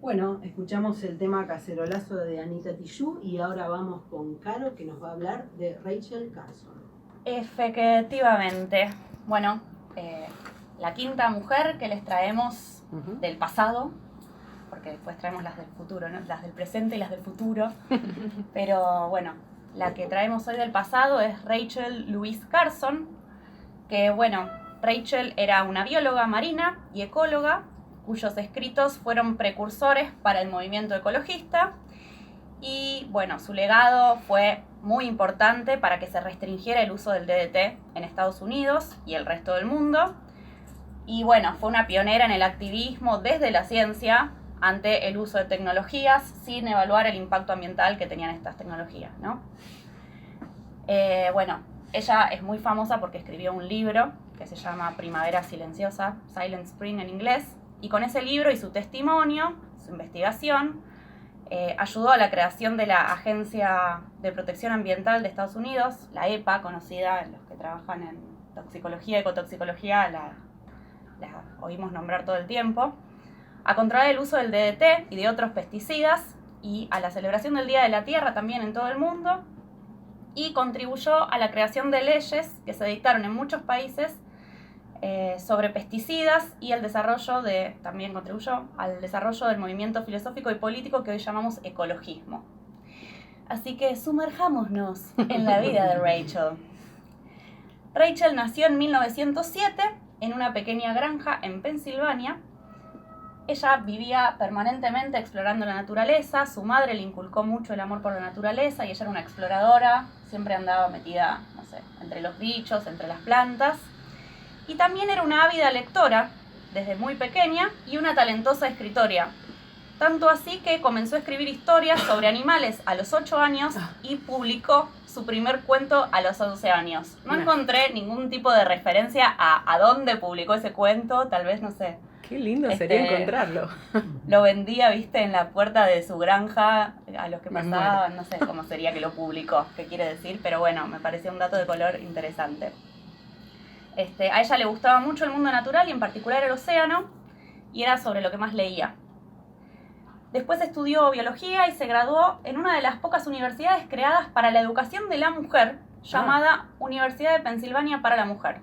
Bueno, escuchamos el tema Cacerolazo de Anita Tijoux y ahora vamos con Caro, que nos va a hablar de Rachel Carson. Efectivamente. Bueno, la quinta mujer que les traemos del pasado, porque después traemos las del futuro, ¿no? Las del presente y las del futuro. Pero bueno, la que traemos hoy del pasado es Rachel Louise Carson, que bueno, Rachel era una bióloga marina y ecóloga, cuyos escritos fueron precursores para el movimiento ecologista. Y bueno, su legado fue muy importante para que se restringiera el uso del DDT en Estados Unidos y el resto del mundo. Y bueno, fue una pionera en el activismo desde la ciencia ante el uso de tecnologías sin evaluar el impacto ambiental que tenían estas tecnologías, ¿no? Bueno, ella es muy famosa porque escribió un libro que se llama Primavera Silenciosa, Silent Spring en inglés, y con ese libro y su testimonio, su investigación, ayudó a la creación de la Agencia de Protección Ambiental de Estados Unidos, la EPA, conocida, los que trabajan en toxicología, ecotoxicología, la oímos nombrar todo el tiempo, a controlar el uso del DDT y de otros pesticidas, y a la celebración del Día de la Tierra también en todo el mundo, y contribuyó a la creación de leyes que se dictaron en muchos países sobre pesticidas y el desarrollo también contribuyó al desarrollo del movimiento filosófico y político que hoy llamamos ecologismo. Así que sumerjámonos en la vida de Rachel. Rachel nació en 1907 en una pequeña granja en Pensilvania. Ella vivía permanentemente explorando la naturaleza, su madre le inculcó mucho el amor por la naturaleza y ella era una exploradora, siempre andaba metida, no sé, entre los bichos, entre las plantas. Y también era una ávida lectora desde muy pequeña y una talentosa escritora. Tanto así que comenzó a escribir historias sobre animales a los 8 años y publicó su primer cuento a los 11 años. No encontré ningún tipo de referencia a dónde publicó ese cuento, tal vez, no sé. Qué lindo sería encontrarlo. Lo vendía, viste, en la puerta de su granja a los que pasaban, no sé cómo sería que lo publicó, qué quiere decir, pero bueno, me parecía un dato de color interesante. A ella le gustaba mucho el mundo natural y en particular el océano, y era sobre lo que más leía. Después estudió biología y se graduó en una de las pocas universidades creadas para la educación de la mujer, llamada Universidad de Pensilvania para la Mujer,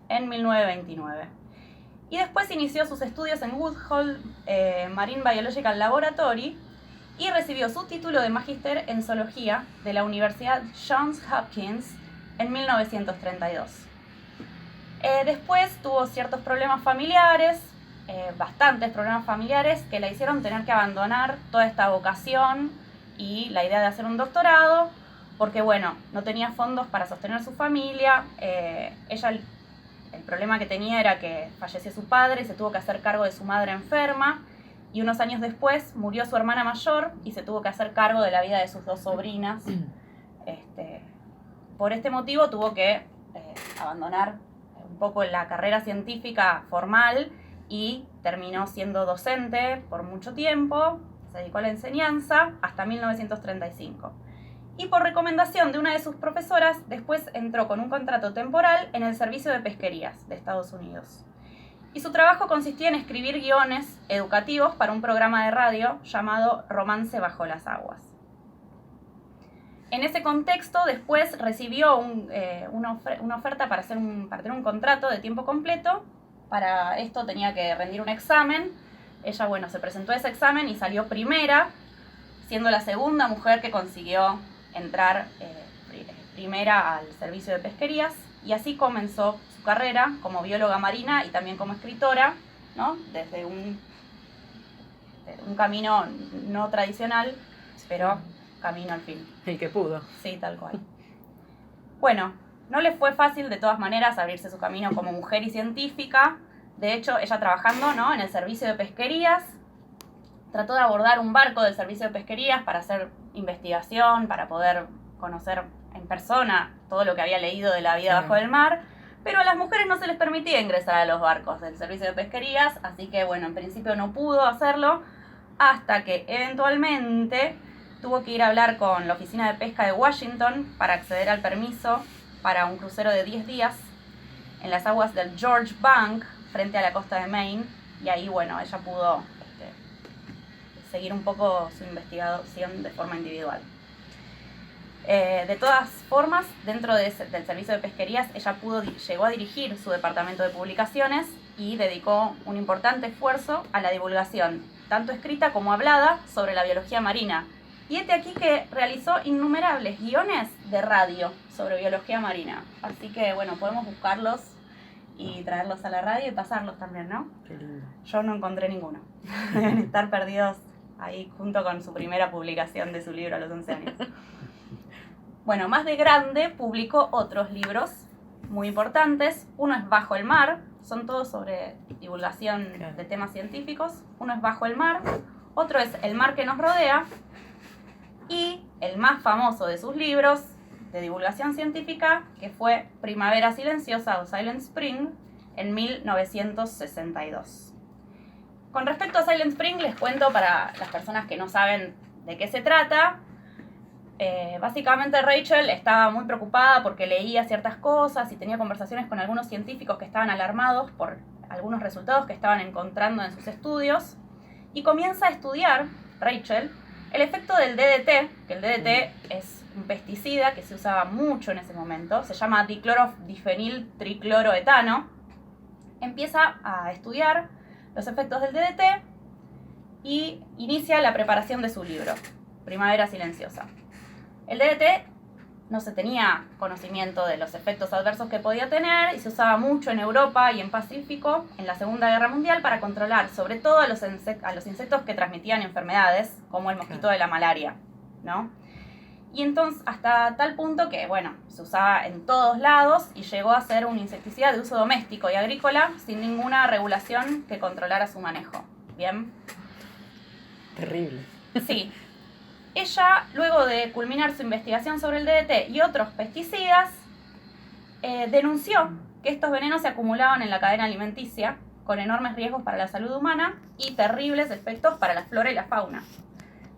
en 1929. Y después inició sus estudios en Woodhull Marine Biological Laboratory y recibió su título de magíster en zoología de la Universidad Johns Hopkins en 1932. Después tuvo ciertos problemas familiares, bastantes problemas familiares, que la hicieron tener que abandonar toda esta vocación y la idea de hacer un doctorado, porque bueno, no tenía fondos para sostener su familia. Ella, el problema que tenía era que falleció su padre y se tuvo que hacer cargo de su madre enferma, y unos años después murió su hermana mayor y se tuvo que hacer cargo de la vida de sus 2 sobrinas. Por este motivo tuvo que abandonar un poco la carrera científica formal y terminó siendo docente por mucho tiempo, se dedicó a la enseñanza hasta 1935. Y por recomendación de una de sus profesoras, después entró con un contrato temporal en el Servicio de Pesquerías de Estados Unidos. Y su trabajo consistía en escribir guiones educativos para un programa de radio llamado Romance bajo las aguas. En ese contexto, después recibió una oferta para tener un contrato de tiempo completo. Para esto tenía que rendir un examen. Ella, bueno, se presentó a ese examen y salió primera, siendo la segunda mujer que consiguió entrar primera al servicio de pesquerías. Y así comenzó su carrera como bióloga marina y también como escritora, ¿no? Desde un camino no tradicional, pero camino al fin. El que pudo. Sí, tal cual. Bueno, no le fue fácil de todas maneras abrirse su camino como mujer y científica. De hecho, ella trabajando, ¿no?, en el servicio de pesquerías, trató de abordar un barco del servicio de pesquerías para hacer investigación, para poder conocer en persona todo lo que había leído de la vida bajo el mar, pero a las mujeres no se les permitía ingresar a los barcos del servicio de pesquerías, así que bueno, en principio no pudo hacerlo, hasta que eventualmente tuvo que ir a hablar con la Oficina de Pesca de Washington para acceder al permiso para un crucero de 10 días en las aguas del George Bank, frente a la costa de Maine, y ahí, bueno, ella pudo seguir un poco su investigación de forma individual. De todas formas, dentro del servicio de pesquerías, ella llegó a dirigir su departamento de publicaciones y dedicó un importante esfuerzo a la divulgación, tanto escrita como hablada, sobre la biología marina. Y aquí que realizó innumerables guiones de radio sobre biología marina. Así que, bueno, podemos buscarlos y traerlos a la radio y pasarlos también, ¿no? Qué lindo. Yo no encontré ninguno. Deben estar perdidos ahí junto con su primera publicación de su libro a los 11 años. Bueno, más de grande publicó otros libros muy importantes. Uno es Bajo el mar, son todos sobre divulgación de temas científicos. Uno es Bajo el mar, otro es El mar que nos rodea, y el más famoso de sus libros de divulgación científica, que fue Primavera silenciosa o Silent Spring, en 1962. Con respecto a Silent Spring, les cuento para las personas que no saben de qué se trata. Básicamente Rachel estaba muy preocupada porque leía ciertas cosas y tenía conversaciones con algunos científicos que estaban alarmados por algunos resultados que estaban encontrando en sus estudios, y comienza a estudiar, Rachel, el efecto del DDT, que el DDT es un pesticida que se usaba mucho en ese momento, se llama diclorodifenil tricloroetano. Empieza a estudiar los efectos del DDT y inicia la preparación de su libro, Primavera silenciosa. El DDT no se tenía conocimiento de los efectos adversos que podía tener y se usaba mucho en Europa y en Pacífico en la Segunda Guerra Mundial para controlar sobre todo a los insectos que transmitían enfermedades, como el mosquito de la malaria, ¿no? Y entonces hasta tal punto que, bueno, se usaba en todos lados y llegó a ser un insecticida de uso doméstico y agrícola sin ninguna regulación que controlara su manejo. ¿Bien? Terrible. Sí. Ella, luego de culminar su investigación sobre el DDT y otros pesticidas, denunció que estos venenos se acumulaban en la cadena alimenticia, con enormes riesgos para la salud humana y terribles efectos para la flora y la fauna.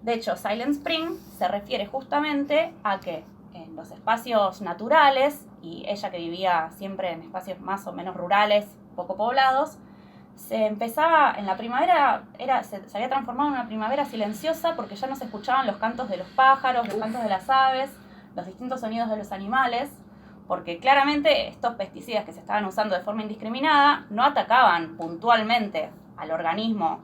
De hecho, Silent Spring se refiere justamente a que en los espacios naturales, y ella que vivía siempre en espacios más o menos rurales, poco poblados, se empezaba, en la primavera, se había transformado en una primavera silenciosa porque ya no se escuchaban los cantos de los pájaros, los cantos de las aves, los distintos sonidos de los animales, porque claramente estos pesticidas que se estaban usando de forma indiscriminada no atacaban puntualmente al organismo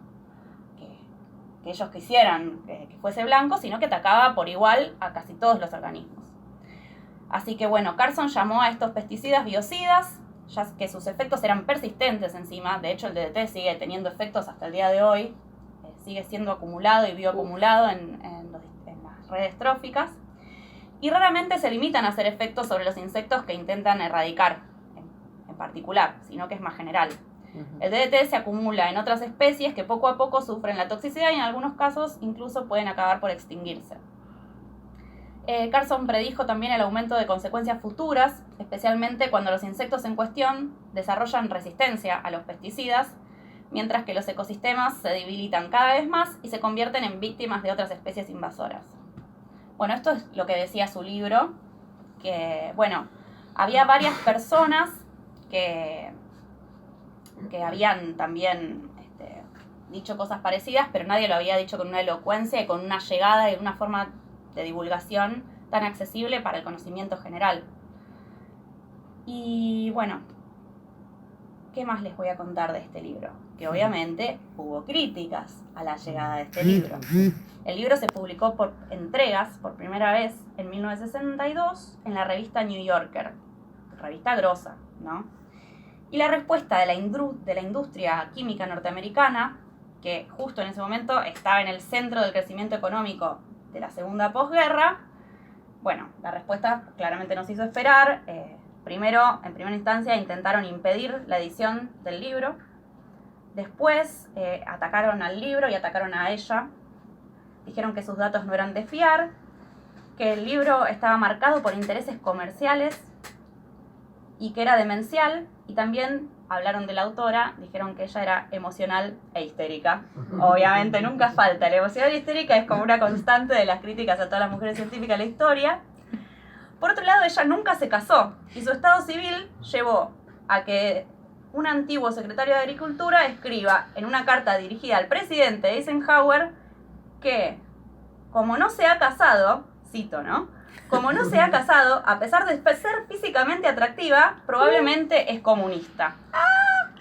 que ellos quisieran que fuese blanco, sino que atacaba por igual a casi todos los organismos. Así que bueno, Carson llamó a estos pesticidas biocidas, ya que sus efectos eran persistentes encima. De hecho, el DDT sigue teniendo efectos hasta el día de hoy, sigue siendo acumulado y bioacumulado en las redes tróficas, y raramente se limitan a hacer efectos sobre los insectos que intentan erradicar en particular, sino que es más general. El DDT se acumula en otras especies que poco a poco sufren la toxicidad y en algunos casos incluso pueden acabar por extinguirse. Carson predijo también el aumento de consecuencias futuras, especialmente cuando los insectos en cuestión desarrollan resistencia a los pesticidas, mientras que los ecosistemas se debilitan cada vez más y se convierten en víctimas de otras especies invasoras. Bueno, esto es lo que decía su libro, que, bueno, había varias personas que habían también dicho cosas parecidas, pero nadie lo había dicho con una elocuencia y con una llegada y una forma de divulgación tan accesible para el conocimiento general. Y bueno, ¿qué más les voy a contar de este libro? Que obviamente hubo críticas a la llegada de este libro. El libro se publicó por entregas por primera vez en 1962 en la revista New Yorker, revista grosa, ¿no? Y la respuesta de la industria química norteamericana, que justo en ese momento estaba en el centro del crecimiento económico de la segunda posguerra, bueno, la respuesta claramente nos hizo esperar. Primero, en primera instancia, intentaron impedir la edición del libro. Después, atacaron al libro y atacaron a ella. Dijeron que sus datos no eran de fiar, que el libro estaba marcado por intereses comerciales y que era demencial, y también hablaron de la autora, dijeron que ella era emocional e histérica. Obviamente nunca falta, la emocional e histérica es como una constante de las críticas a todas las mujeres científicas de la historia. Por otro lado, ella nunca se casó, y su estado civil llevó a que un antiguo secretario de Agricultura escriba en una carta dirigida al presidente Eisenhower que, como no se ha casado, cito, ¿no? Como no se ha casado, a pesar de ser físicamente atractiva, probablemente es comunista.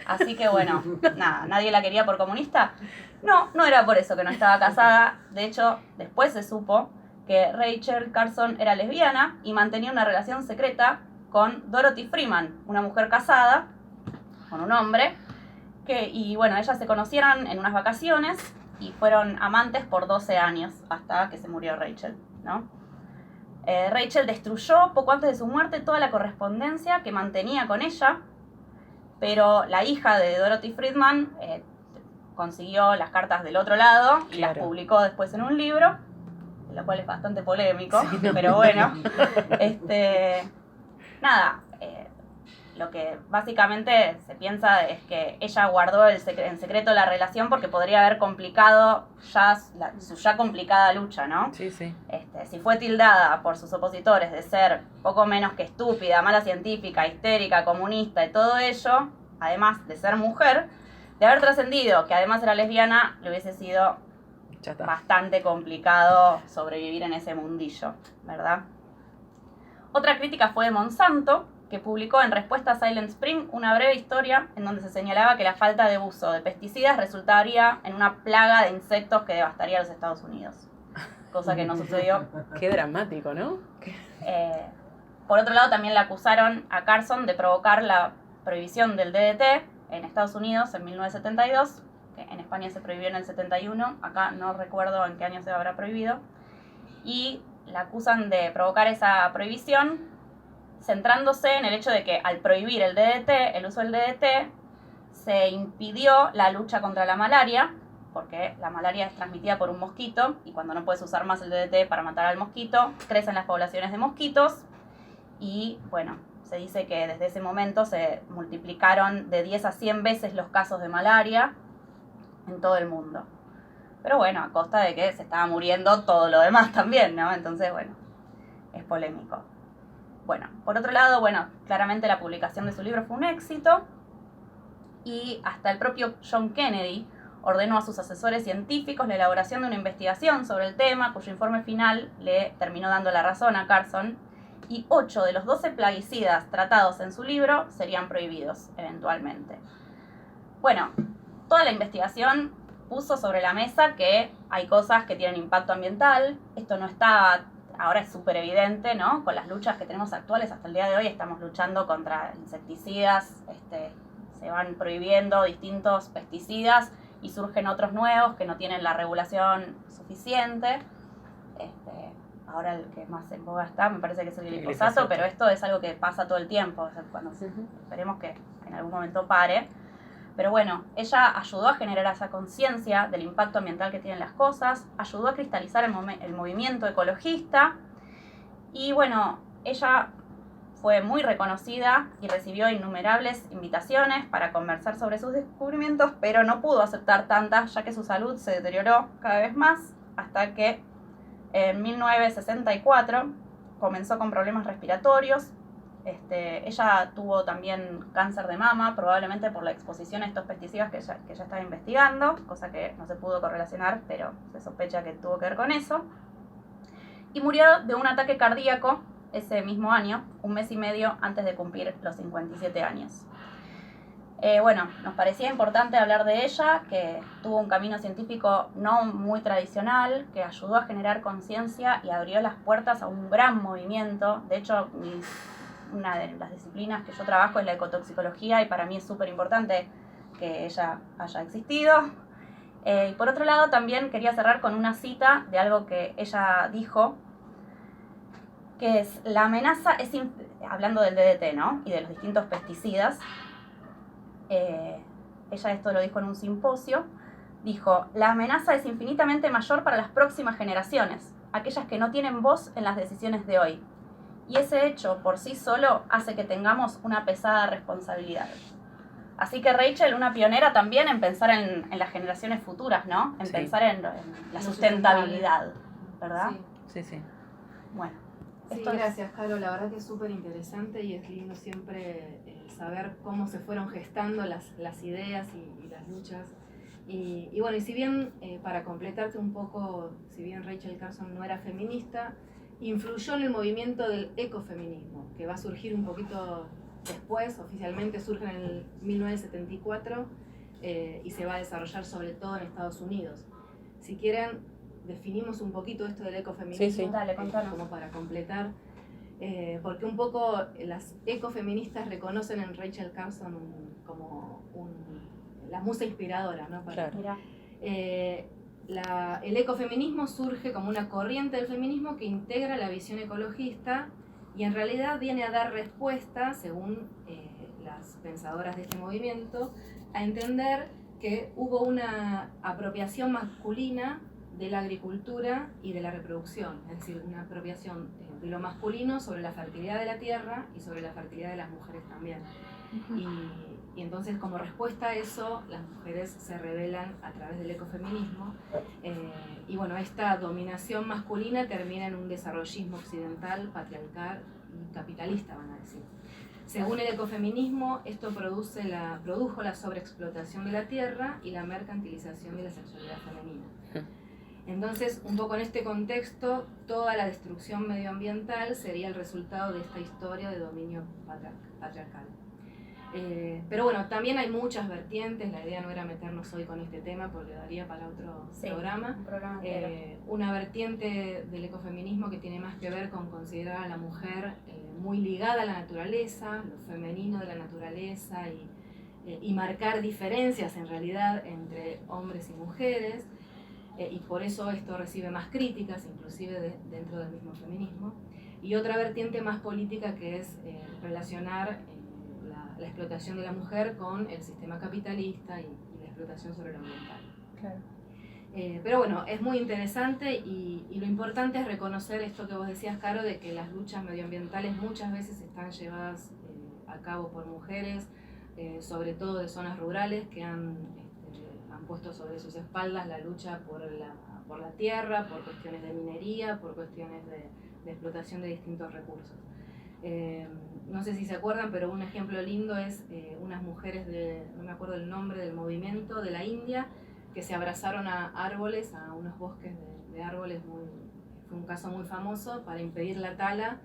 Así que bueno, nada, nadie la quería por comunista. No, no era por eso que no estaba casada. De hecho, después se supo que Rachel Carson era lesbiana y mantenía una relación secreta con Dorothy Freeman, una mujer casada con un hombre. Y bueno, ellas se conocieron en unas vacaciones y fueron amantes por 12 años hasta que se murió Rachel, ¿no? Rachel destruyó poco antes de su muerte toda la correspondencia que mantenía con ella, pero la hija de Dorothy Freeman consiguió las cartas del otro lado y las publicó después en un libro, lo cual es bastante polémico, sí, no. Pero bueno, nada, lo que básicamente se piensa es que ella guardó en secreto la relación porque podría haber complicado su ya complicada lucha, ¿no? Sí, sí. Si fue tildada por sus opositores de ser poco menos que estúpida, mala científica, histérica, comunista y todo ello, además de ser mujer, de haber trascendido que además era lesbiana, le hubiese sido bastante complicado sobrevivir en ese mundillo, ¿verdad? Otra crítica fue de Monsanto, que publicó en respuesta a Silent Spring una breve historia en donde se señalaba que la falta de uso de pesticidas resultaría en una plaga de insectos que devastaría a los Estados Unidos. Cosa que no sucedió. Qué dramático, ¿no? Por otro lado, también le acusaron a Carson de provocar la prohibición del DDT en Estados Unidos en 1972, que en España se prohibió en el 71, acá no recuerdo en qué año se habrá prohibido, y la acusan de provocar esa prohibición centrándose en el hecho de que al prohibir el uso del DDT, se impidió la lucha contra la malaria, porque la malaria es transmitida por un mosquito, y cuando no puedes usar más el DDT para matar al mosquito, crecen las poblaciones de mosquitos, y bueno, se dice que desde ese momento se multiplicaron de 10 a 100 veces los casos de malaria en todo el mundo. Pero bueno, a costa de que se estaba muriendo todo lo demás también, ¿no? Entonces, bueno, es polémico. Bueno, por otro lado, bueno, claramente la publicación de su libro fue un éxito y hasta el propio John Kennedy ordenó a sus asesores científicos la elaboración de una investigación sobre el tema, cuyo informe final le terminó dando la razón a Carson, y 8 de los 12 plaguicidas tratados en su libro serían prohibidos eventualmente. Bueno, toda la investigación puso sobre la mesa que hay cosas que tienen impacto ambiental. Esto no está... Ahora es súper evidente, ¿no? Con las luchas que tenemos actuales hasta el día de hoy estamos luchando contra insecticidas, se van prohibiendo distintos pesticidas y surgen otros nuevos que no tienen la regulación suficiente. Ahora el que más en boga está, me parece que es el glifosato, pero esto es algo que pasa todo el tiempo, o sea, cuando esperemos que en algún momento pare. Pero bueno, ella ayudó a generar esa conciencia del impacto ambiental que tienen las cosas, ayudó a cristalizar el movimiento ecologista y bueno, ella fue muy reconocida y recibió innumerables invitaciones para conversar sobre sus descubrimientos, pero no pudo aceptar tantas ya que su salud se deterioró cada vez más hasta que en 1964 comenzó con problemas respiratorios. Ella tuvo también cáncer de mama, probablemente por la exposición a estos pesticidas que ella estaba investigando, cosa que no se pudo correlacionar, pero se sospecha que tuvo que ver con eso. Y murió de un ataque cardíaco ese mismo año, un mes y medio antes de cumplir los 57 años. Bueno, nos parecía importante hablar de ella, que tuvo un camino científico no muy tradicional, que ayudó a generar conciencia y abrió las puertas a un gran movimiento. De hecho, una de las disciplinas que yo trabajo es la ecotoxicología y para mí es súper importante que ella haya existido. Y por otro lado también quería cerrar con una cita de algo que ella dijo, que es: la amenaza es, hablando del DDT, ¿no? Y de los distintos pesticidas, ella esto lo dijo en un simposio, dijo: la amenaza es infinitamente mayor para las próximas generaciones, aquellas que no tienen voz en las decisiones de hoy. Y ese hecho por sí solo hace que tengamos una pesada responsabilidad. Así que Rachel, una pionera también en pensar en las generaciones futuras, ¿no? En pensar en la sustentabilidad, ¿verdad? Sí. Sí. Bueno. Sí, gracias, Caro. La verdad que es súper interesante y es lindo siempre saber cómo se fueron gestando las ideas y las luchas Y bueno, y si bien, para completarte un poco, si bien Rachel Carson no era feminista, influyó en el movimiento del ecofeminismo, que va a surgir un poquito después, oficialmente surge en el 1974 y se va a desarrollar sobre todo en Estados Unidos. Si quieren, definimos un poquito esto del ecofeminismo, Sí, sí. Dale, contanos. como para completar, porque un poco las ecofeministas reconocen en Rachel Carson como la musa inspiradora, ¿no? Claro. Mirá. El ecofeminismo surge como una corriente del feminismo que integra la visión ecologista y en realidad viene a dar respuesta, según las pensadoras de este movimiento, a entender que hubo una apropiación masculina de la agricultura y de la reproducción, es decir, una apropiación de lo masculino sobre la fertilidad de la tierra y sobre la fertilidad de las mujeres también. Y entonces, como respuesta a eso, las mujeres se rebelan a través del ecofeminismo. Y bueno, esta dominación masculina termina en un desarrollismo occidental, patriarcal y capitalista, van a decir. Según el ecofeminismo, esto produjo la sobreexplotación de la tierra y la mercantilización de la sexualidad femenina. Entonces, un poco en este contexto, toda la destrucción medioambiental sería el resultado de esta historia de dominio patriarcal. Pero bueno, también hay muchas vertientes, la idea no era meternos hoy con este tema porque daría para otro programa. Un programa entero. Una vertiente del ecofeminismo que tiene más que ver con considerar a la mujer muy ligada a la naturaleza, lo femenino de la naturaleza y marcar diferencias en realidad entre hombres y mujeres. Y por eso esto recibe más críticas, inclusive dentro del mismo feminismo. Y otra vertiente más política que es relacionar la explotación de la mujer con el sistema capitalista y la explotación sobre lo ambiental. Claro. Pero bueno, es muy interesante y lo importante es reconocer esto que vos decías, Caro, de que las luchas medioambientales muchas veces están llevadas a cabo por mujeres, sobre todo de zonas rurales que han puesto sobre sus espaldas la lucha por la tierra, por cuestiones de minería, por cuestiones de explotación de distintos recursos. No sé si se acuerdan, pero un ejemplo lindo es unas mujeres no me acuerdo el nombre del movimiento, de la India, que se abrazaron a árboles, a unos bosques de árboles, fue un caso muy famoso para impedir la tala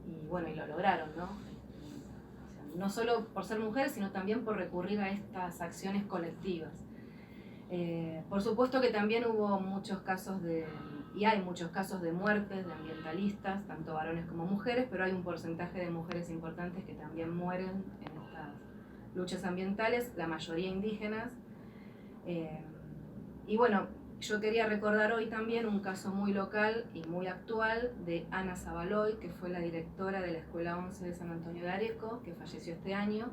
y bueno, y lo lograron, ¿no? O sea, no solo por ser mujeres, sino también por recurrir a estas acciones colectivas. Por supuesto que también hubo muchos casos y hay muchos casos de muertes de ambientalistas, tanto varones como mujeres, pero hay un porcentaje de mujeres importantes que también mueren en estas luchas ambientales, la mayoría indígenas. Y bueno, yo quería recordar hoy también un caso muy local y muy actual de Ana Zabaloy, que fue la directora de la Escuela 11 de San Antonio de Areco, que falleció este año,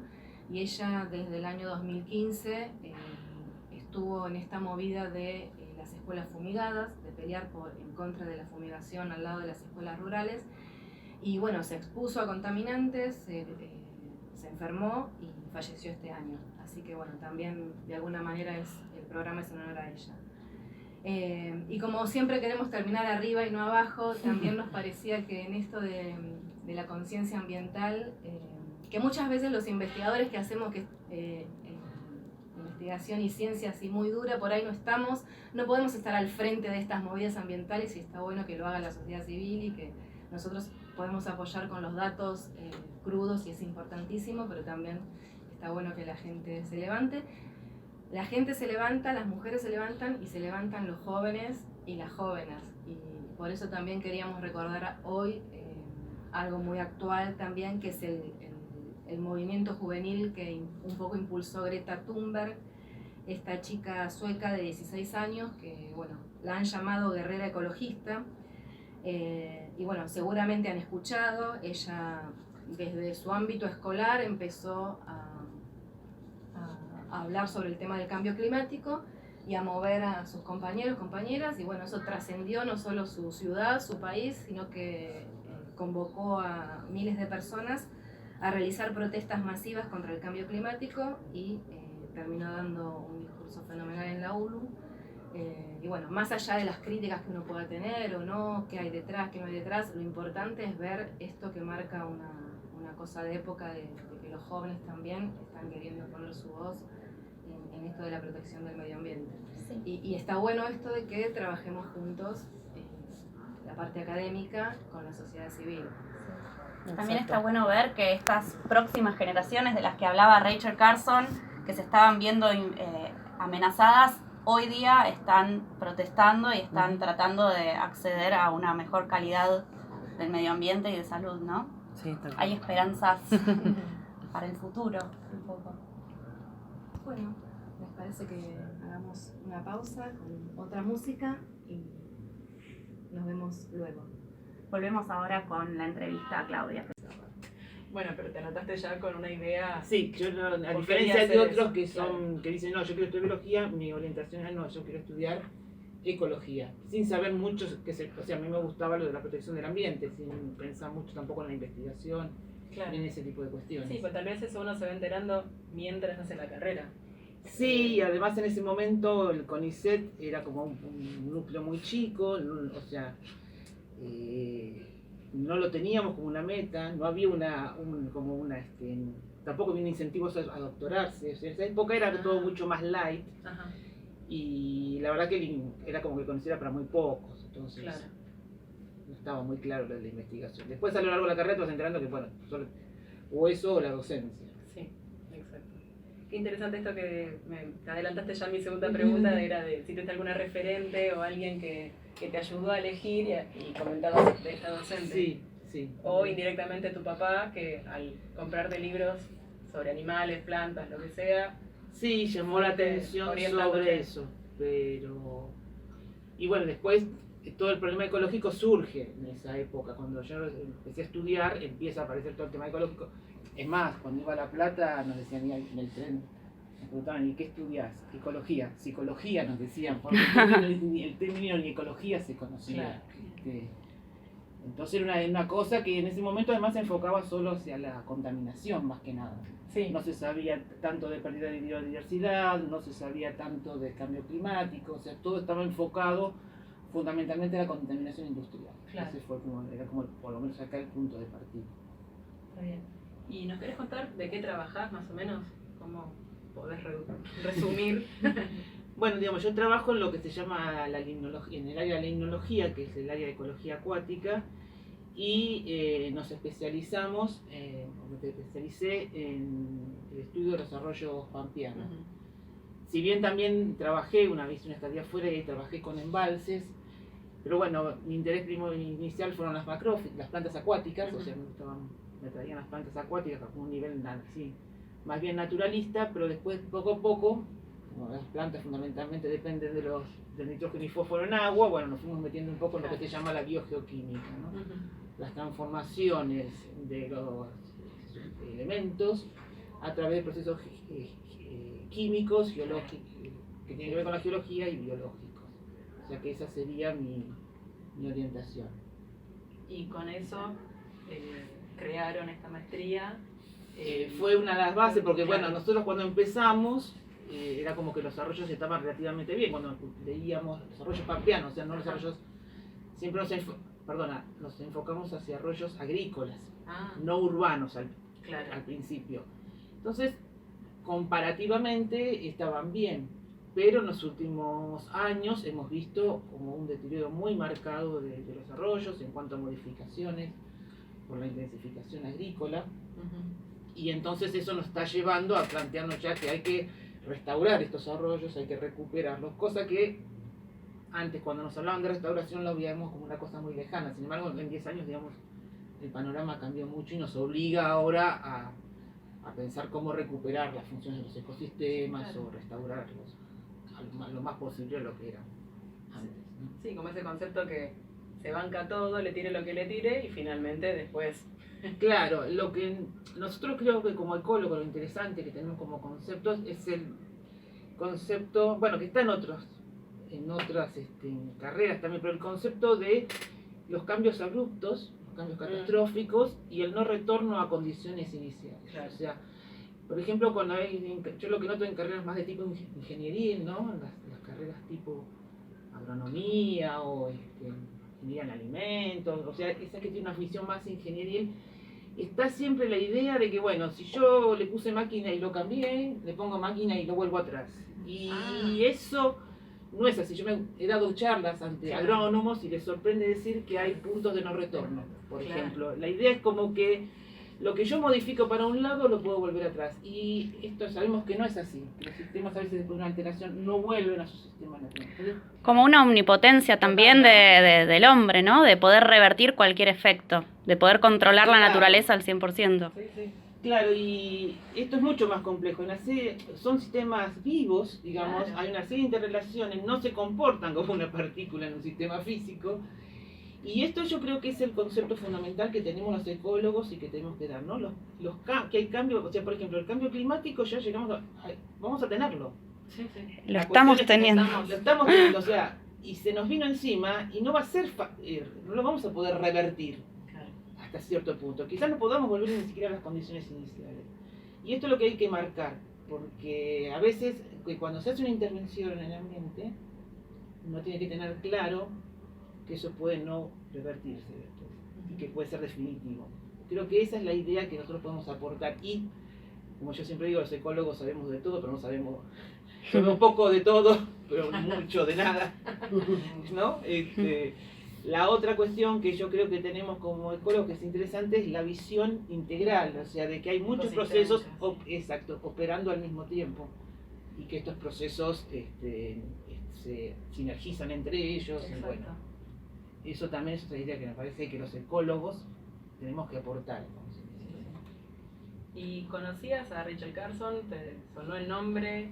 y ella desde el año 2015 estuvo en esta movida de las escuelas fumigadas, de pelear en contra de la fumigación al lado de las escuelas rurales, y bueno, se expuso a contaminantes, se enfermó y falleció este año. Así que bueno, también de alguna manera el programa es en honor a ella. Y como siempre queremos terminar arriba y no abajo, también nos parecía que en esto de la conciencia ambiental, que muchas veces los investigadores que hacemos investigación y ciencia así muy dura, por ahí no podemos estar al frente de estas movidas ambientales y está bueno que lo haga la sociedad civil y que nosotros podemos apoyar con los datos crudos y es importantísimo, pero también está bueno que la gente se levante. La gente se levanta, las mujeres se levantan y se levantan los jóvenes y las jóvenes. Y por eso también queríamos recordar hoy algo muy actual también, que es el movimiento juvenil que un poco impulsó Greta Thunberg, esta chica sueca de 16 años que, bueno, la han llamado guerrera ecologista. Y bueno, seguramente han escuchado, ella desde su ámbito escolar empezó a hablar sobre el tema del cambio climático y a mover a sus compañeros, compañeras, y bueno, eso trascendió no solo su ciudad, su país, sino que convocó a miles de personas a realizar protestas masivas contra el cambio climático y terminó dando un discurso fenomenal en la ONU. Y bueno, más allá de las críticas que uno pueda tener o no, qué hay detrás, qué no hay detrás, lo importante es ver esto que marca una cosa de época, de que los jóvenes también están queriendo poner su voz en esta esto de la protección del medio ambiente. Sí. Y está bueno esto de que trabajemos juntos la parte académica con la sociedad civil. También está bueno ver que estas próximas generaciones de las que hablaba Rachel Carson, que se estaban viendo amenazadas, hoy día están protestando y están tratando de acceder a una mejor calidad del medio ambiente y de salud, ¿no? Sí, tal cual. Hay esperanzas para el futuro, un poco. Bueno, ¿les parece que hagamos una pausa con otra música y nos vemos luego? Volvemos ahora con la entrevista a Claudia. Bueno, pero te anotaste ya con una idea. Sí, yo no, a ¿Por qué diferencia querías de hacer otros eso? que son Claro. que dicen, no, yo quiero estudiar biología, mi orientación es no, yo quiero estudiar ecología, sin saber mucho, o sea, a mí me gustaba lo de la protección del ambiente, sin pensar mucho tampoco en la investigación, Claro. ni en ese tipo de cuestiones. Sí, pues tal vez eso uno se va enterando mientras hace la carrera. Sí, y además en ese momento el CONICET era como un núcleo muy chico, o sea, no lo teníamos como una meta, no había tampoco había incentivos a doctorarse, o sea, en esa época era todo mucho más light, Ajá, y la verdad que era como que el CONICET era para muy pocos, entonces claro. no estaba muy claro lo de la investigación. Después a lo largo de la carrera te vas enterando que, bueno, o eso o la docencia. Sí, exacto. Qué interesante esto que te adelantaste ya a mi segunda pregunta, era de si tienes alguna referente o alguien que te ayudó a elegir y comentabas de esta docente. Sí, sí. O indirectamente tu papá, que al comprarte libros sobre animales, plantas, lo que sea. Sí, llamó la atención sobre eso, pero... Y bueno, después todo el problema ecológico surge en esa época, cuando yo empecé a estudiar empieza a aparecer todo el tema ecológico. Es más, cuando iba a La Plata nos decían en el tren, nos preguntaban, ¿y qué estudias? Ecología, psicología nos decían, porque ni el término ni ecología se conocía. Claro. Entonces era una cosa que en ese momento además se enfocaba solo hacia la contaminación más que nada. Sí. No se sabía tanto de pérdida de biodiversidad, no se sabía tanto de cambio climático, o sea, todo estaba enfocado fundamentalmente a la contaminación industrial. Claro. Ese era como por lo menos acá el punto de partida. Está bien. ¿Y nos querés contar de qué trabajás más o menos? ¿Cómo podés resumir? Bueno, digamos, yo trabajo en lo que se llama la limnología, en el área de la limnología, que es el área de ecología acuática, y nos especializamos, me especialicé en el estudio de los arroyos pampeanos. Si bien también trabajé una vez una estadía afuera y trabajé con embalses, pero bueno, mi interés inicial fueron las plantas acuáticas, o sea, me traían las plantas acuáticas a un nivel así, más bien naturalista, pero después poco a poco, como las plantas fundamentalmente dependen del nitrógeno y fósforo en agua, bueno, nos fuimos metiendo un poco en lo que se llama la biogeoquímica, ¿no? Las transformaciones de los elementos a través de procesos químicos, geológicos, que tienen que ver con la geología y biológicos. O sea que esa sería mi orientación. Y con eso crearon esta maestría. Fue una de las bases, porque Claro. bueno, nosotros cuando empezamos era como que los arroyos estaban relativamente bien, cuando leíamos los arroyos pampeanos, o sea, no los arroyos, siempre nos enfocamos hacia arroyos agrícolas, no urbanos al Claro. principio. Entonces, comparativamente estaban bien, pero en los últimos años hemos visto como un deterioro muy marcado de los arroyos en cuanto a modificaciones por la intensificación agrícola. Y entonces eso nos está llevando a plantearnos ya que hay que restaurar estos arroyos, hay que recuperarlos, cosa que antes cuando nos hablaban de restauración lo veíamos como una cosa muy lejana. Sin embargo, en 10 años, digamos, el panorama cambió mucho y nos obliga ahora a pensar cómo recuperar las funciones de los ecosistemas, Claro. o restaurarlos lo más posible a lo que eran antes, ¿no? Sí, como ese concepto que se banca todo, le tire lo que le tire y finalmente después. Claro, lo que nosotros creo que como ecólogos lo interesante que tenemos como conceptos es el concepto, bueno, que está en otras carreras también, pero el concepto de los cambios abruptos, los cambios catastróficos y el no retorno a condiciones iniciales. Claro. O sea, por ejemplo, cuando yo lo que noto en carreras más de tipo ingenieril, ¿no? Las carreras tipo agronomía o ingeniería en alimentos, o sea, esa que tiene una visión más ingenieril, está siempre la idea de que, bueno, si yo le puse máquina y lo cambié, le pongo máquina y lo vuelvo atrás. Y eso no es así. Yo me he dado charlas ante agrónomos y les sorprende decir que hay puntos de no retorno, por ejemplo. La idea es como que lo que yo modifico para un lado lo puedo volver atrás. Y esto sabemos que no es así. Los sistemas a veces después de una alteración no vuelven a su sistema natural. Como una omnipotencia también del hombre, ¿no? De poder revertir cualquier efecto, de poder controlar la naturaleza al 100%. Sí, sí. Claro, y esto es mucho más complejo. Son sistemas vivos, digamos, hay una serie de interrelaciones, no se comportan como una partícula en un sistema físico. Y esto yo creo que es el concepto fundamental que tenemos los ecólogos y que tenemos que dar, ¿no? Que hay cambios, o sea, por ejemplo, el cambio climático ya vamos a tenerlo. Sí, sí. Lo La estamos cuestión es que teniendo. Lo estamos teniendo, o sea, y se nos vino encima y no va a ser, no lo vamos a poder revertir Claro. hasta cierto punto. Quizás no podamos volver ni siquiera a las condiciones iniciales. Y esto es lo que hay que marcar, porque a veces cuando se hace una intervención en el ambiente, uno tiene que tener claro que eso puede no revertirse después y que puede ser definitivo. Creo que esa es la idea que nosotros podemos aportar y, como yo siempre digo, los ecólogos sabemos de todo, pero no sabemos poco de todo, pero mucho de nada, ¿no? La otra cuestión que yo creo que tenemos como ecólogos que es interesante es la visión integral, o sea, de que hay muchos procesos operando al mismo tiempo y que estos procesos se sinergizan entre ellos. Y bueno, eso también es otra idea que me parece que los ecólogos tenemos que aportar. ¿Y conocías a Rachel Carson? ¿Te sonó el nombre?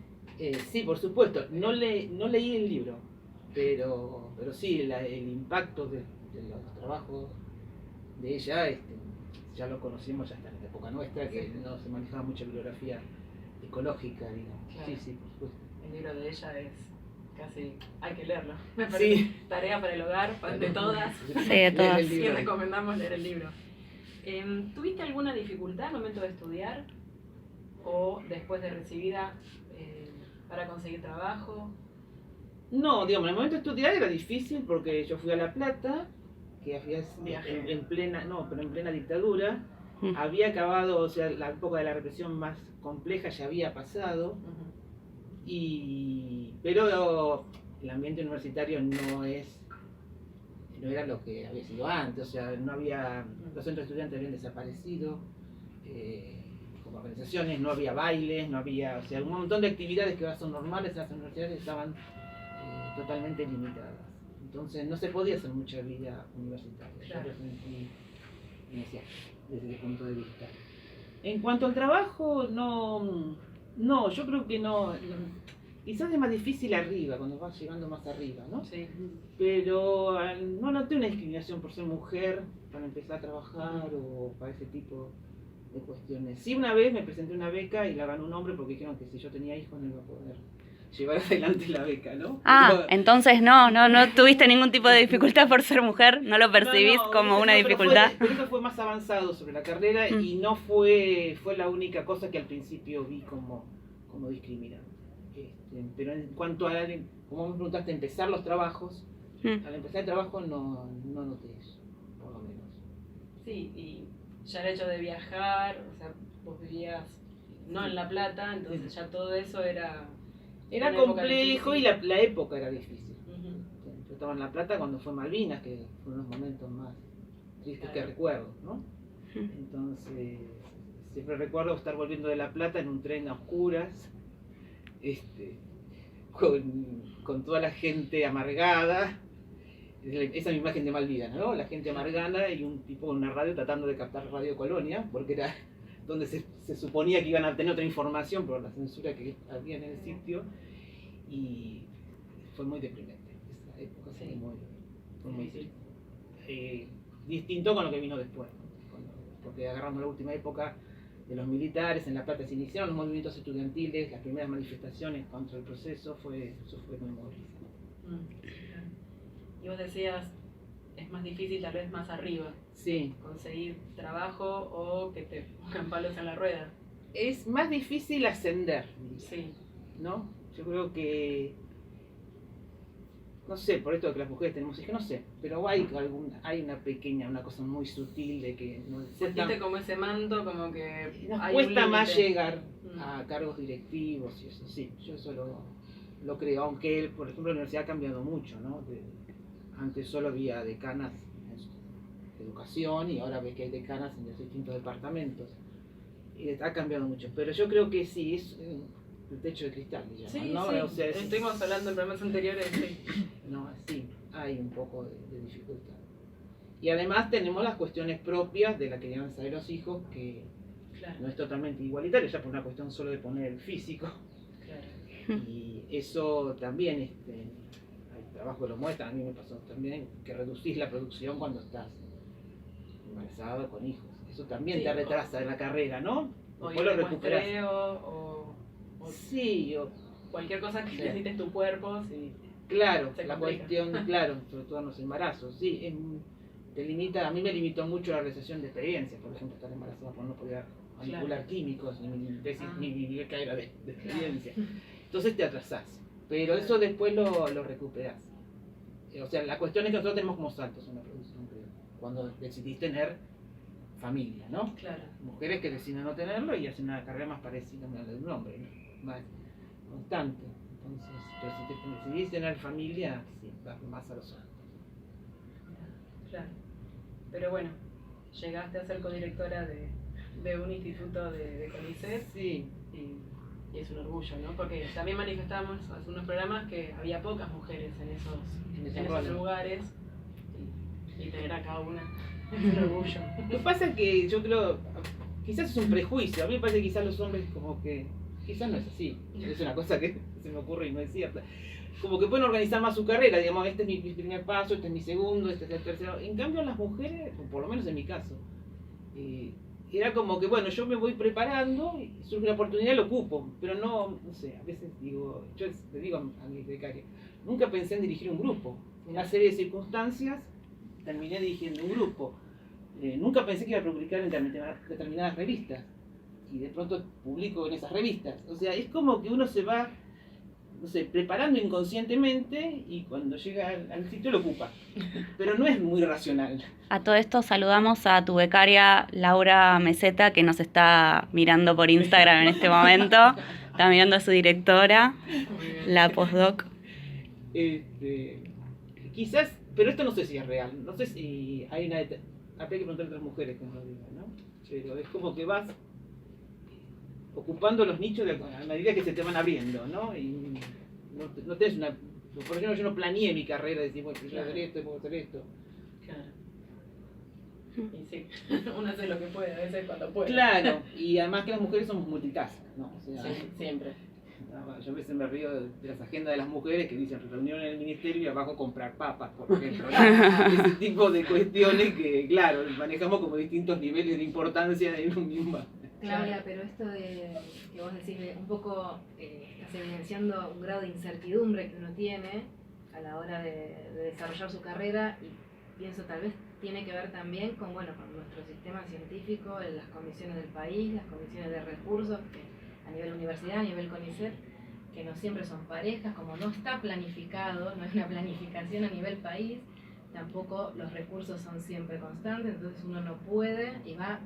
Sí, por supuesto. No leí el libro, pero sí, el impacto de los trabajos de ella ya lo conocimos ya hasta en la época nuestra, que no se manejaba mucha bibliografía ecológica, digamos. Claro. Sí, sí, por supuesto. El libro de ella es casi... hay que leerlo. Me parece Sí. tarea para el hogar, de todas. Sí, de todas. Leer el Y libro. recomendamos leer el libro. ¿Tuviste alguna dificultad al momento de estudiar o después de recibida para conseguir trabajo? No, digamos, en el momento de estudiar era difícil porque yo fui a La Plata, que había Viaje. en plena dictadura. Había acabado, o sea, la época de la represión más compleja ya había pasado. Pero el ambiente universitario no era lo que había sido antes, o sea, no había, los centros de estudiantes habían desaparecido como organizaciones, no había bailes, no había, o sea, un montón de actividades que ahora son normales en las universidades estaban totalmente limitadas. Entonces no se podía hacer mucha vida universitaria. Claro. Yo lo sentí desde ese punto de vista. En cuanto al trabajo, no, yo creo que no. Quizás es más difícil arriba, cuando vas llegando más arriba, ¿no? Sí. Pero no noté una discriminación por ser mujer para empezar a trabajar o para ese tipo de cuestiones. Sí, una vez me presenté una beca y la ganó un hombre porque dijeron que si yo tenía hijos no iba a poder llevar adelante la beca, ¿no? Ah, entonces no tuviste ningún tipo de dificultad por ser mujer, no lo percibís como una dificultad. Pero eso fue más avanzado sobre la carrera y no fue la única cosa que al principio vi como discriminante. Pero en cuanto a, como me preguntaste, empezar los trabajos, al empezar el trabajo no noté eso, por lo menos. Sí, y ya el hecho de viajar, o sea, vos vivías no en La Plata, entonces ya todo eso era una época complejo y difícil. la época era difícil. Ujú. Yo estaba en La Plata cuando fue Malvinas, que fueron los momentos más tristes que recuerdo, ¿no? Entonces, siempre recuerdo estar volviendo de La Plata en un tren a oscuras, con toda la gente amargada. Esa es mi imagen de Malvinas, ¿no? La gente amargada y un tipo con una radio tratando de captar Radio Colonia, porque era donde se suponía que iban a tener otra información por la censura que había en el sitio, y fue muy deprimente. Esa época fue muy distinto con lo que vino después, ¿no? Porque agarramos la última época de los militares, en La Plata se iniciaron los movimientos estudiantiles, las primeras manifestaciones contra el proceso, eso fue muy movilizante. Y vos decías, es más difícil tal vez más arriba, Sí, conseguir trabajo o que te pongan palos en la rueda. es más difícil ascender, Sí. ¿no? Yo creo que no sé, por esto de que las mujeres tenemos hijos, no sé, pero hay una cosa muy sutil de que no Sentiste como ese manto, como que nos hay cuesta un más límite. llegar a cargos directivos y eso, sí, yo eso lo creo, aunque por ejemplo la universidad ha cambiado mucho, ¿no? Antes solo había decanas en educación y ahora ves que hay decanas en los distintos departamentos. Y ha cambiado mucho, pero yo creo que sí, es el techo de cristal, digamos, Sí, ¿no? sí. O sea, Estuvimos hablando en programas anteriores. Sí. no, sí, hay un poco de dificultad. Y además tenemos las cuestiones propias de la crianza de los hijos, que Claro, no es totalmente igualitario, ya por una cuestión solo de poner el físico. claro. Y eso también, el trabajo lo muestra, a mí me pasó también, que reducís la producción cuando estás embarazado con hijos. Eso también Sí, te retrasa en la carrera, ¿no? O Después lo ir de recuperás. muestreo, o Sí, cualquier cosa que Sí. necesites tu cuerpo. Sí. claro, Se la complica. cuestión, claro, sobre todo en los embarazos, sí, te limita, a mí me limitó mucho la realización de experiencias, por ejemplo, estar embarazada porque no podía manipular Claro. químicos, ni mi tesis, Ah. ni mi beca era de experiencia. Entonces te atrasás, pero eso después lo recuperás. O sea, la cuestión es que nosotros tenemos como saltos en la producción, creo, cuando decidís tener familia, ¿no? Claro. Mujeres que deciden no tenerlo y hacen una carrera más parecida a la de un hombre, ¿no? Más constante. Entonces, pero si te decidís tener familia, sí, vas más a los hombres. Claro. Pero bueno, llegaste a ser codirectora de un instituto de CONICET Sí, y es un orgullo, ¿no? Porque también manifestamos hace unos programas que había pocas mujeres en esos roles. lugares y tener acá una es un orgullo. Lo que pasa es que yo creo, quizás es un prejuicio, a mí me parece que quizás los hombres como que, quizás no es así, es una cosa que se me ocurre y no es cierta. Como que pueden organizar más su carrera, digamos, este es mi primer paso, este es mi segundo, este es el tercero. En cambio las mujeres, o por lo menos en mi caso, era como que, bueno, yo me voy preparando y surge una oportunidad, lo ocupo, pero no sé, a veces digo, yo le digo a mi becaria, nunca pensé en dirigir un grupo. Una serie de circunstancias terminé dirigiendo un grupo. Nunca pensé que iba a publicar en determinadas revistas y de pronto publico en esas revistas. O sea, es como que uno se va, no sé, preparando inconscientemente y cuando llega al sitio lo ocupa. Pero no es muy racional. A todo esto saludamos a tu becaria Laura Meseta, que nos está mirando por Instagram en este momento. Está mirando a su directora, la postdoc. Quizás, pero esto no sé si es real. No sé si hay una... Habría que preguntar a otras mujeres que nos lo digan, ¿no? Pero es como que vas ocupando los nichos a medida que se te van abriendo, ¿no? Y no tenés una... Por ejemplo, yo no planeé mi carrera, decir, bueno, yo voy a hacer esto, puedo hacer esto. Claro. Y sí, uno hace lo que puede, a veces cuando puede. Claro, y además que las mujeres somos multitask, ¿no? O sea, Sí, siempre. yo a veces me río de las agendas de las mujeres que dicen reunión en el ministerio y abajo comprar papas, por ejemplo, ¿no? Ese tipo de cuestiones que, claro, manejamos como distintos niveles de importancia en un mismo. Claudia, pero esto de que vos decís, un poco estás evidenciando un grado de incertidumbre que uno tiene a la hora de desarrollar su carrera, y pienso tal vez tiene que ver también con, bueno, con nuestro sistema científico, las comisiones del país, las comisiones de recursos, que a nivel universidad, a nivel CONICET, que no siempre son parejas, como no está planificado, no es una planificación a nivel país, tampoco los recursos son siempre constantes, entonces uno no puede y va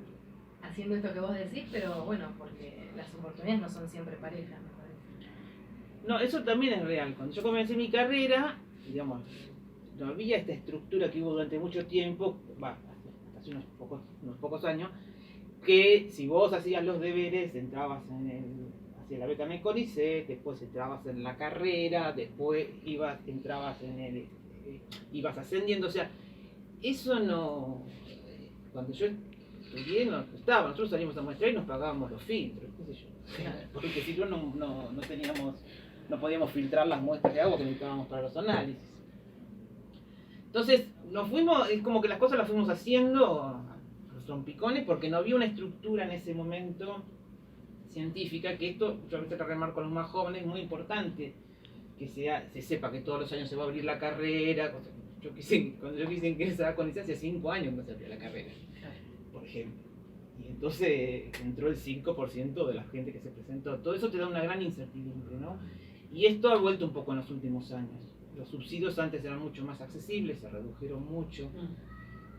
haciendo esto que vos decís, pero bueno, porque las oportunidades no son siempre parejas, me parece. No, eso también es real. Cuando yo comencé mi carrera, digamos, no había esta estructura que hubo durante mucho tiempo, hace unos pocos años, que si vos hacías los deberes, entrabas hacia la beca CONICET, después entrabas en la carrera, después entrabas ibas ascendiendo, o sea, eso no, cuando yo estudié no estaba, nosotros salíamos a muestrear y nos pagábamos los filtros, qué sé yo, porque si no, no podíamos filtrar las muestras de agua que necesitábamos para los análisis. Entonces, nos fuimos, es como que las cosas las fuimos haciendo a los trompicones porque no había una estructura en ese momento científica, que esto, yo a veces te remarco a los más jóvenes, es muy importante que se sepa que todos los años se va a abrir la carrera. Cuando yo quise ingresar con CONICET hace 5 años que se abrió la carrera, por ejemplo. Y entonces entró el 5% de la gente que se presentó. Todo eso te da una gran incertidumbre, ¿no? Y esto ha vuelto un poco en los últimos años. los subsidios antes eran mucho más accesibles, se redujeron mucho.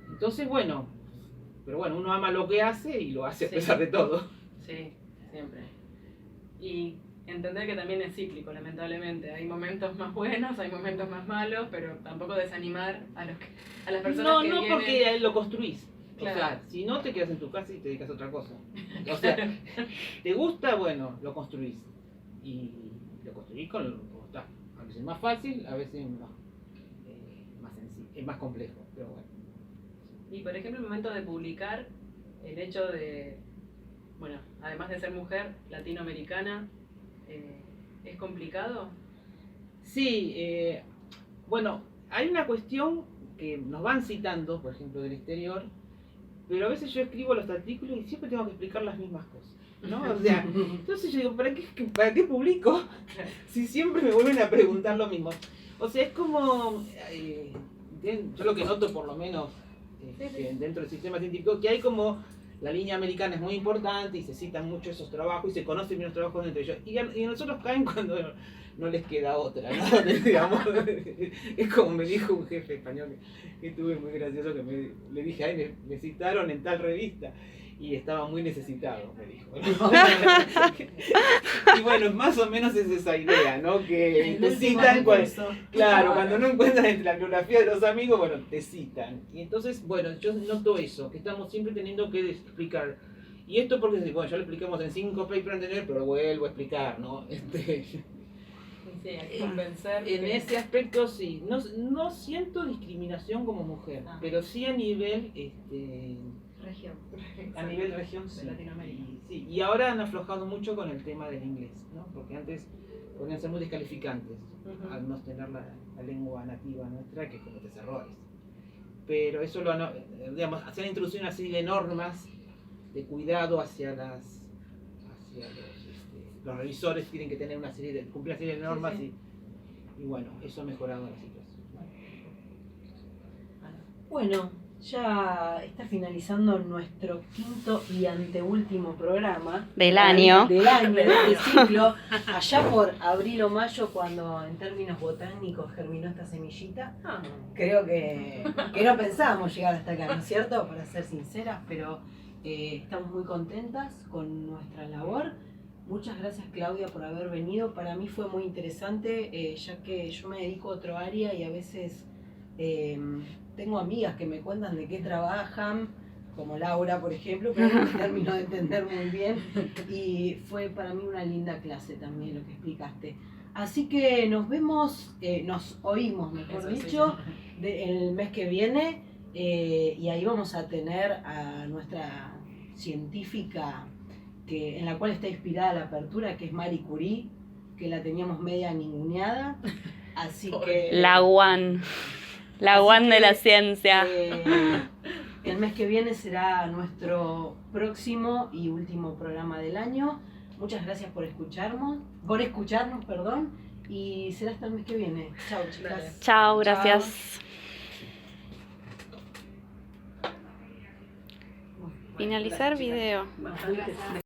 Entonces, bueno, pero bueno, uno ama lo que hace y lo hace a Sí. pesar de todo. Sí, siempre. Y entender que también es cíclico, lamentablemente. Hay momentos más buenos, hay momentos más malos, pero tampoco desanimar a las personas No, que no, vienen. porque lo construís. Claro. O sea, si no te quedas en tu casa y te dedicas a otra cosa. O sea, ¿te gusta? Bueno, lo construís. Y lo construís como está. A veces es más fácil, a veces es más complejo, pero bueno. Y por ejemplo, el momento de publicar, el hecho de, bueno, además de ser mujer latinoamericana, ¿es complicado? Sí, bueno, hay una cuestión que nos van citando, por ejemplo, del exterior, pero a veces yo escribo los artículos y siempre tengo que explicar las mismas cosas, ¿no? O sea, entonces yo digo, ¿para qué publico? Si siempre me vuelven a preguntar lo mismo. O sea, es como, yo lo que noto por lo menos dentro del sistema científico, que hay como la línea americana es muy importante y se citan mucho esos trabajos y se conocen bien los trabajos entre ellos. Y a nosotros caen cuando no les queda otra, ¿no? Digamos, es como me dijo un jefe español que tuve muy gracioso, que le dije, ay, me citaron en tal revista y estaba muy necesitado, me dijo. Y bueno, más o menos es esa idea, ¿no? Que te citan claro, cuando no encuentran entre la bibliografía de los amigos, bueno, te citan. Y entonces, bueno, yo noto eso, que estamos siempre teniendo que explicar. Y esto porque, bueno, ya lo explicamos en 5 papers anteriores, pero lo vuelvo a explicar, ¿no? Sí, hay que convencer. En que- ese aspecto sí, no siento discriminación como mujer, Ah. pero sí a nivel, Región. a nivel región, sí. De Latinoamérica. Sí, y ahora han aflojado mucho con el tema del inglés, ¿no? Porque antes podían ser muy descalificantes Ujú. al no tener la lengua nativa nuestra, que cometes errores. Pero eso digamos, hacer la introducción así de normas de cuidado hacia los revisores, tienen que tener cumplir una serie de normas Sí. y bueno, eso ha mejorado la situación. Bueno, ya está finalizando nuestro 5º y anteúltimo programa Del año. de este ciclo, allá por abril o mayo, cuando en términos botánicos germinó esta semillita. Ah, Creo que no pensábamos llegar hasta acá, ¿no es cierto? Para ser sinceras, pero estamos muy contentas con nuestra labor. Muchas gracias, Claudia, por haber venido. Para mí fue muy interesante, ya que yo me dedico a otro área y a veces tengo amigas que me cuentan de qué trabajan, como Laura, por ejemplo, pero no termino de entender muy bien. Y fue para mí una linda clase también lo que explicaste. Así que nos oímos, mejor Eso sí. dicho, el mes que viene, y ahí vamos a tener a nuestra científica en la cual está inspirada la apertura, que es Marie Curie, que la teníamos media ninguneada. Así que La One. La Así One de que, la ciencia. el mes que viene será nuestro próximo y último programa del año. Muchas gracias por escucharnos, perdón, y será hasta el mes que viene. Chao, chicas. Dale. Chao, gracias. Finalizar Gracias, chicas. video. Bastante.